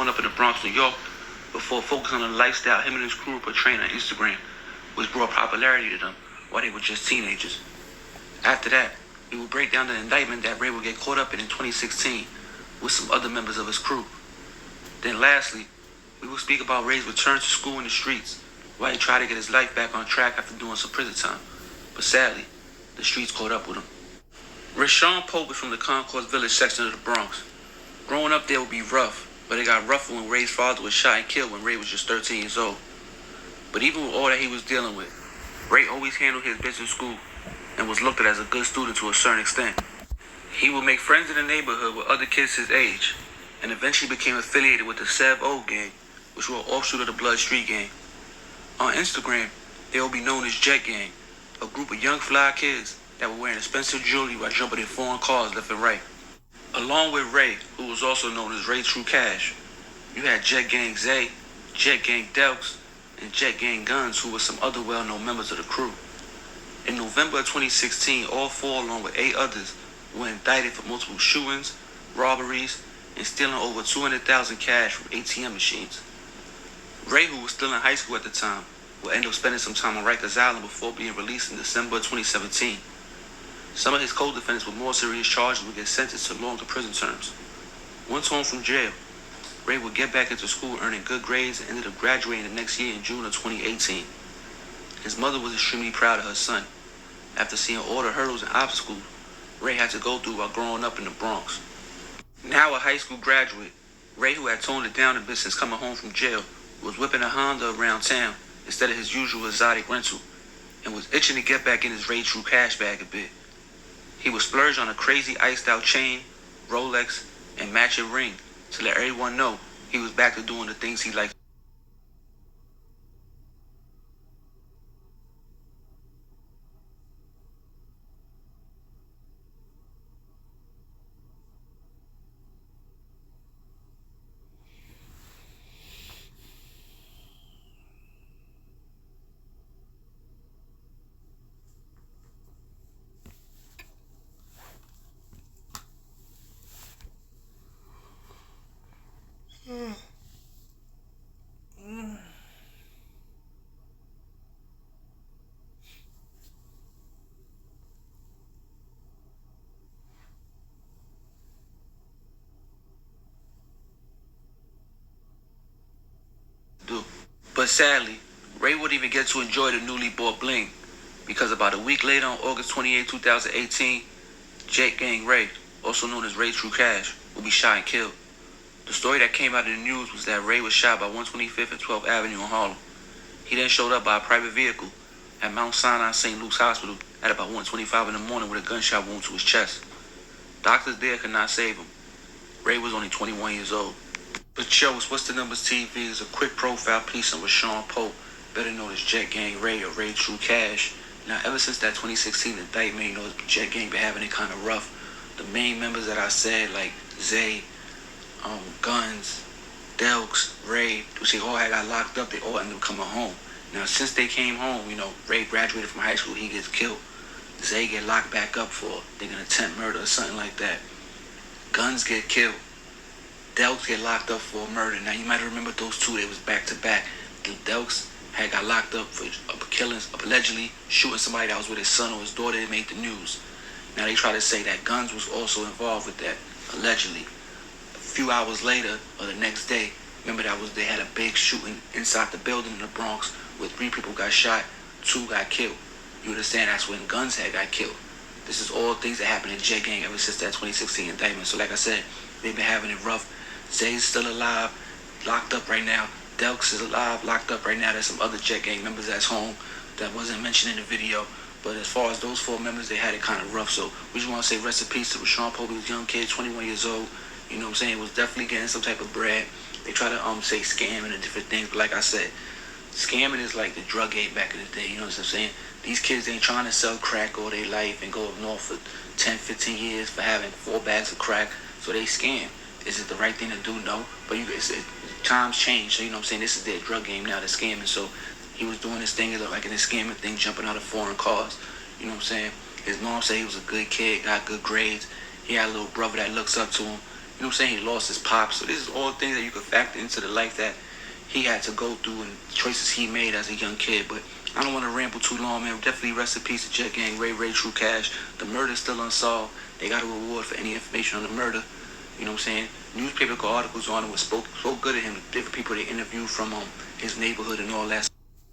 growing up in the Bronx, New York, before focusing on the lifestyle him and his crew portraying on Instagram, which brought popularity to them while they were just teenagers. After that, we will break down the indictment that Ray would get caught up in 2016 with some other members of his crew. Then lastly, we will speak about Ray's return to school in the streets while he tried to get his life back on track after doing some prison time. But sadly, the streets caught up with him. Rashawn Pope is from the Concourse Village section of the Bronx. Growing up there would be rough, but it got rougher when Ray's father was shot and killed when Ray was just 13 years old. But even with all that he was dealing with, Ray always handled his business in school and was looked at as a good student to a certain extent. He would make friends in the neighborhood with other kids his age, and eventually became affiliated with the Sev O gang, which were an offshoot of the Blood Street gang. On Instagram, they will be known as Jet Gang, a group of young fly kids that were wearing expensive jewelry while jumping in foreign cars left and right. Along with Ray, who was also known as Ray True Cash, you had Jet Gang Zay, Jet Gang Delks, and Jet Gang Guns, who were some other well-known members of the crew. In November of 2016, all four, along with 8 others, were indicted for multiple shootings, robberies, and stealing over $200,000 cash from ATM machines. Ray, who was still in high school at the time, would end up spending some time on Rikers Island before being released in December of 2017. Some of his co-defendants with more serious charges would get sentenced to longer prison terms. Once home from jail, Ray would get back into school earning good grades and ended up graduating the next year in June of 2018. His mother was extremely proud of her son. After seeing all the hurdles and obstacles Ray had to go through while growing up in the Bronx. Now a high school graduate, Ray, who had toned it down a bit since coming home from jail, was whipping a Honda around town instead of his usual exotic rental, and was itching to get back in his Ray True cash bag a bit. He would splurge on a crazy iced-out chain, Rolex, and matching ring to let everyone know he was back to doing the things he liked. Do. But sadly, Ray wouldn't even get to enjoy the newly bought bling, because about a week later on August 28, 2018, Jet Gang Ray, also known as Ray True Cash, would be shot and killed. The story that came out in the news was that Ray was shot by 125th and 12th Avenue in Harlem. He then showed up by a private vehicle at Mount Sinai St. Luke's Hospital at about 1:25 in the morning with a gunshot wound to his chest. Doctors there could not save him. Ray was only 21 years old. But yo, What's the Numbers TV is a quick profile piece on Rashawn Pope, better known as Jet Gang Ray or Ray True Cash. Now, ever since that 2016 indictment, Jet Gang been having it kind of rough. The main members that I said, like Zay, Guns, Delks, Ray, which they all had got locked up, they all ended up coming home. Now, since they came home, Ray graduated from high school, he gets killed. Zay get locked back up for, they gonna attempt murder or something like that. Guns get killed. Delks get locked up for murder. Now, you might remember those two, they was back to back. The Delks had got locked up for killings, allegedly shooting somebody that was with his son or his daughter. That made the news. Now, they try to say that Guns was also involved with that, allegedly. A few hours later, or the next day, remember they had a big shooting inside the building in the Bronx where 3 people got shot, 2 got killed. You understand that's when Guns had got killed. This is all things that happened in Jet Gang ever since that 2016 indictment. So like I said, they've been having it rough. Zay's still alive, locked up right now. Delks is alive, locked up right now. There's some other Jet Gang members that's home that wasn't mentioned in the video. But as far as those 4 members, they had it kind of rough. So we just want to say rest in peace to Rashawn Pope. He was a young kid, 21 years old. You know what I'm saying? Was definitely getting some type of bread. They try to say scamming and different things. But like I said, scamming is like the drug game back in the day. You know what I'm saying? These kids ain't trying to sell crack all their life and go up north for 10, 15 years for having 4 bags of crack. So they scam. Is it the right thing to do? No. But times change. So you know what I'm saying? This is their drug game now. They're scamming. So he was doing this thing, like in this scamming thing, jumping out of foreign cars. You know what I'm saying? His mom said he was a good kid, got good grades. He had a little brother that looks up to him. You know what I'm saying? He lost his pop. So this is all things that you could factor into the life that he had to go through and choices he made as a young kid. But I don't want to ramble too long, man. Definitely rest in peace to Jet Gang, Ray True Cash. The murder's still unsolved. They got a reward for any information on the murder. You know what I'm saying? Newspaper articles on him spoke good of him. Different people they interviewed from his neighborhood and all that.